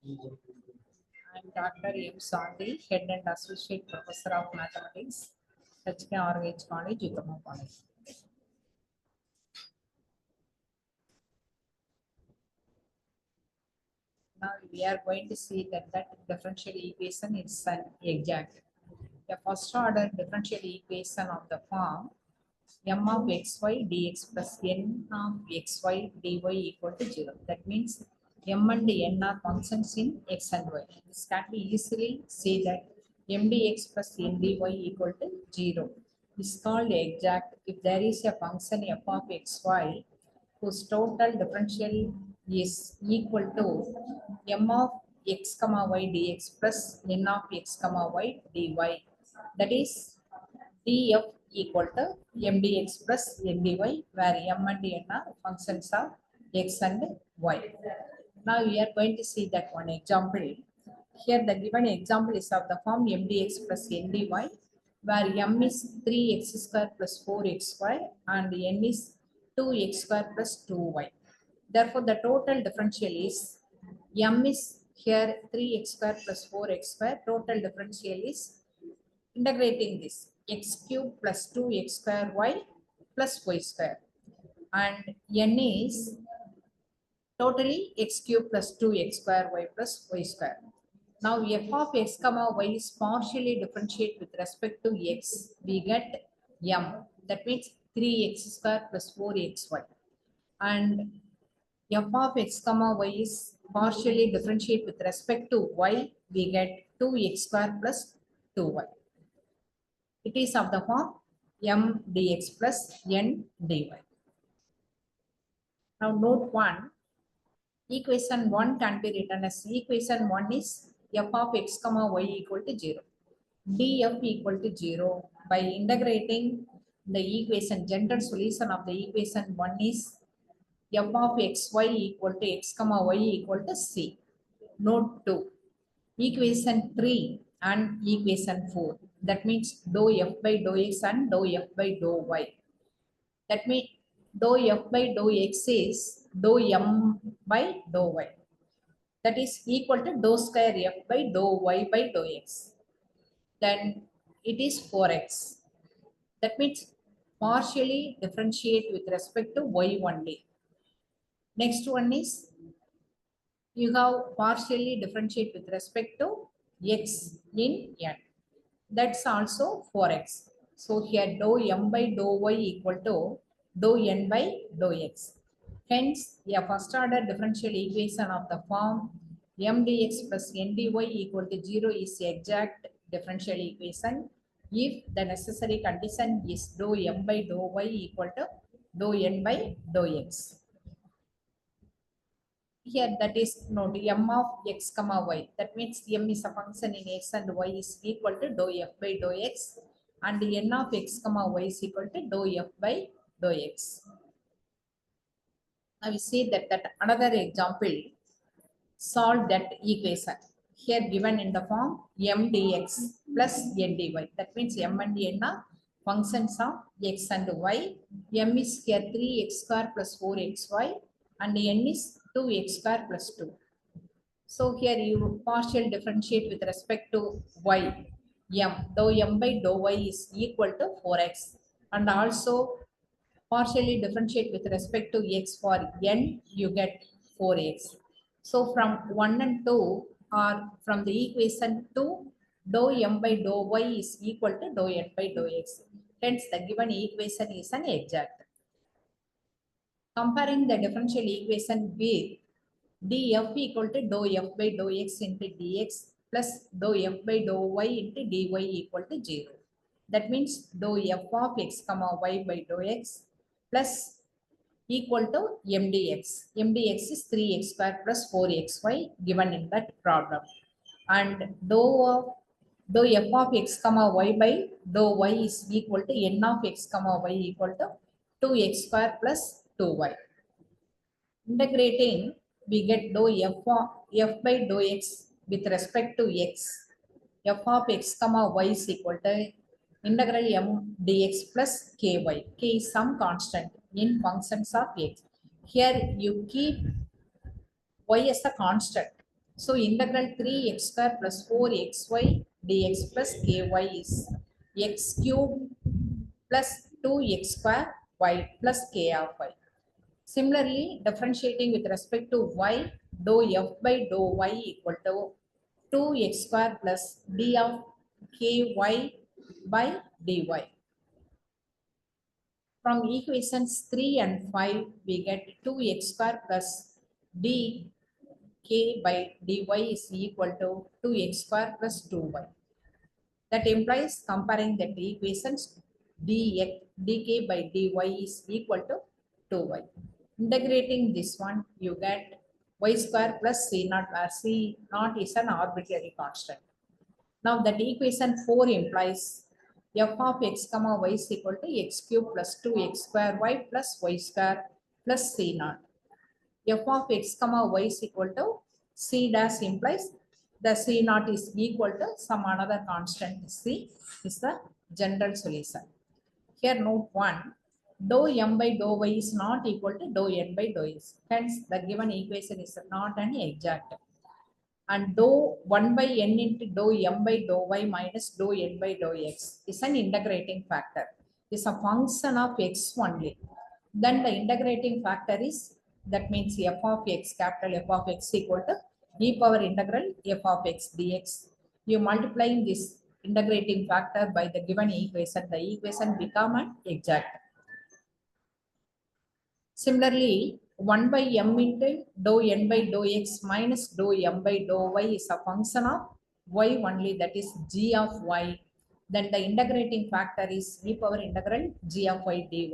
I'm Dr. M. Sandhi, Head and Associate Professor of Mathematics, HKRH College, Utama College. Now we are going to see that differential equation is an exact. The first order differential equation of the form m of xy dx plus n of xy dy equal to 0. That means m and n are functions in x and y. This can be easily say that m dx plus n dy equal to 0. This is called exact if there is a function f of xy whose total differential is equal to m of x comma y dx plus n of x comma y dy. That is df equal to m dx plus n dy, where m and n are functions of x and y. Now we are going to see that one example. Here the given example is of the form m dx plus n dy, where m is 3x square plus 4xy and n is 2x square plus 2y. Therefore, the total differential is m is here 3x square plus 4x square. Total differential is integrating this x cube plus 2x square y plus y square, and n is totally x cube plus 2x square y plus y square. Now f of x comma y is partially differentiate with respect to x. We get m. That means 3x square plus 4xy. And f of x comma y is partially differentiate with respect to y. We get 2x square plus 2y. It is of the form m dx plus n dy. Now note 1. Equation 1 can be written as equation 1 is f of x comma y equal to 0. df equal to 0. By integrating the equation, general solution of the equation 1 is f of xy equal to x comma y equal to c. Note 2. Equation 3 and equation 4. That means dou f by dou x and dou f by dou y. That means dou f by dou x is dou m by dou y. That is equal to dou square f by dou y by dou x. Then it is 4x. That means partially differentiate with respect to y only. Next one is you have partially differentiate with respect to x in n. That's also 4x. So here dou m by dou y equal to dou n by dou x. Hence, a first order differential equation of the form m dx plus n dy equal to 0 is exact differential equation if the necessary condition is dou m by dou y equal to dou n by dou x. Here that is note m of x comma y. That means m is a function in x and y is equal to dou f by dou x, and n of x comma y is equal to dou f by dou x. Now we see that another example solve that equation. Here given in the form m dx plus n dy. That means m and n are functions of x and y. M is here 3x square plus 4xy and n is 2x square plus 2. So here you partial differentiate with respect to y. M, dou m by dou y is equal to 4x, and also partially differentiate with respect to x for n, you get 4x. So from 1 and 2 or from the equation 2, dou m by dou y is equal to dou n by dou x. Hence the given equation is an exact. Comparing the differential equation with df equal to dou f by dou x into dx plus dou f by dou y into dy equal to 0. That means dou f of x comma y by dou x plus equal to m dx. M dx is 3x square plus 4xy given in that problem. And dou f of x comma y by dou y is equal to n of x comma y equal to 2x square plus 2y. Integrating, we get dou f by dou x with respect to x. F of x comma y is equal to integral m dx plus ky. K is some constant in functions of x. Here you keep y as a constant. So integral 3x square plus 4xy dx plus ky is x cube plus 2x square y plus k of y. Similarly, differentiating with respect to y, dou f by dou y equal to 2x square plus d of ky by dy. From equations 3 and 5, we get 2x square plus d k by dy is equal to 2x square plus 2y. That implies comparing the equations dk by dy is equal to 2y. Integrating this one, you get y square plus c naught, where c naught is an arbitrary constant. Now that equation 4 implies f of x comma y is equal to x cube plus 2x square y plus y square plus c naught. F of x comma y is equal to c dash implies the c naught is equal to some another constant c is the general solution. Here note 1, dou m by dou y is not equal to dou n by dou s. Hence the given equation is not an exact. And dou 1 by n into dou m by dou y minus dou n by dou x is an integrating factor. Is a function of x only. Then the integrating factor is, that means f of x, capital F of x equal to e power integral f of x dx. You multiplying this integrating factor by the given equation, the equation become an exact. Similarly, 1 by m into dou n by dou x minus dou m by dou y is a function of y only, that is g of y. Then the integrating factor is e power integral g of y dy.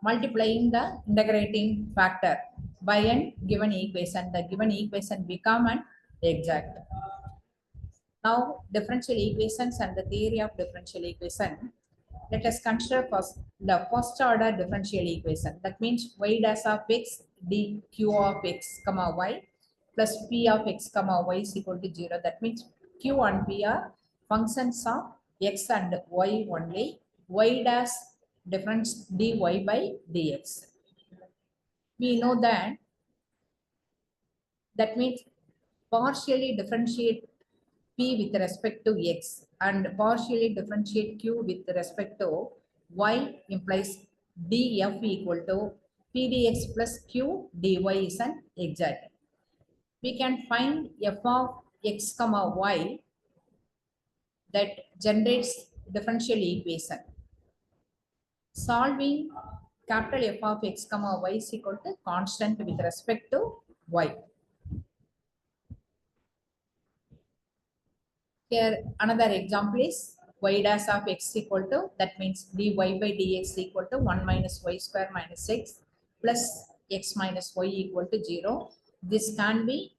Multiplying the integrating factor by an given equation, the given equation become an exact. Now, differential equations and the theory of differential equation. Let us consider first the first order differential equation. That means y dash of x dq of x comma y plus p of x comma y is equal to 0. That means q and p are functions of x and y only. Y dash difference dy by dx. We know that means partially differentiate p with respect to x and partially differentiate q with respect to y implies df equal to p dx plus q dy is an exact. We can find f of x comma y that generates differential equation. Solving capital F of x comma y is equal to constant with respect to y. Here another example is y dash of x equal to, that means dy by dx equal to 1 minus y square minus x plus x minus y equal to 0. This can be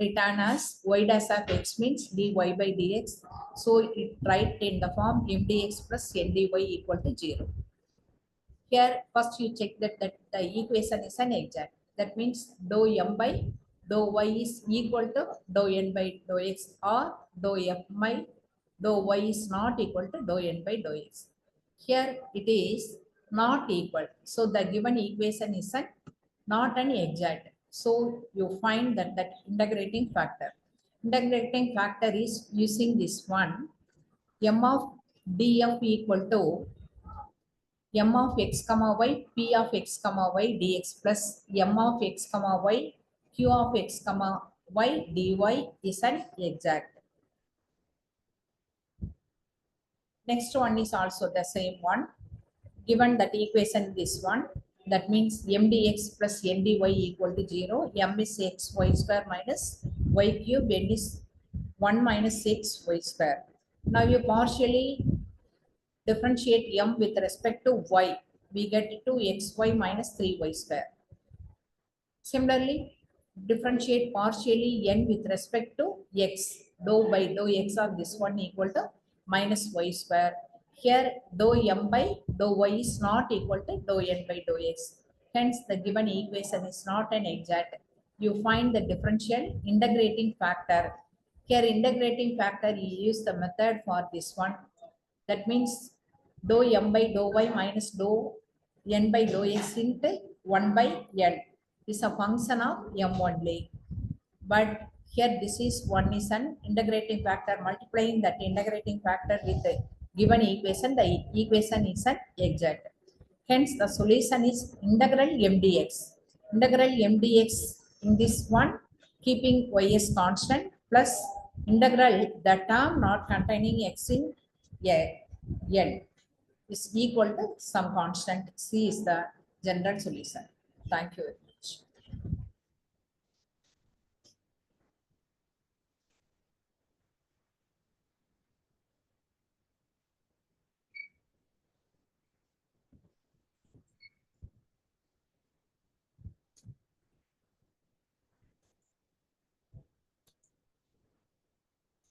written as y dash of x means dy by dx. So it write in the form m dx plus n dy equal to 0. Here first you check that the equation is an exact. That means dou m by dou y is equal to dou n by dou x, or dou f by dou y is not equal to dou n by dou x. Here it is not equal. So the given equation is not an exact. So you find that integrating factor. Integrating factor is using this one, m of df equal to m of x comma y p of x comma y dx plus m of x comma y q of x comma y dy is an exact. Next one is also the same one. Given that equation this one, that means m dx plus n dy equal to 0. M is x y square minus y cube, n is 1 minus x y square. Now you partially differentiate m with respect to y. We get 2xy minus 3y square. Similarly, differentiate partially n with respect to x. Dou by dou x of this one equal to minus y square. Here dou m by dou y is not equal to dou n by dou x. Hence the given equation is not an exact. You find the differential integrating factor. Here integrating factor, you use the method for this one. That means dou m by dou y minus dou n by dou x into 1 by n is a function of m only. But Here this is one is an integrating factor, multiplying that integrating factor with the given equation, the equation is an exact. Hence the solution is integral mdx. Integral mdx in this one, keeping y as constant, plus integral the term not containing x in n is equal to some constant. C is the general solution. Thank you.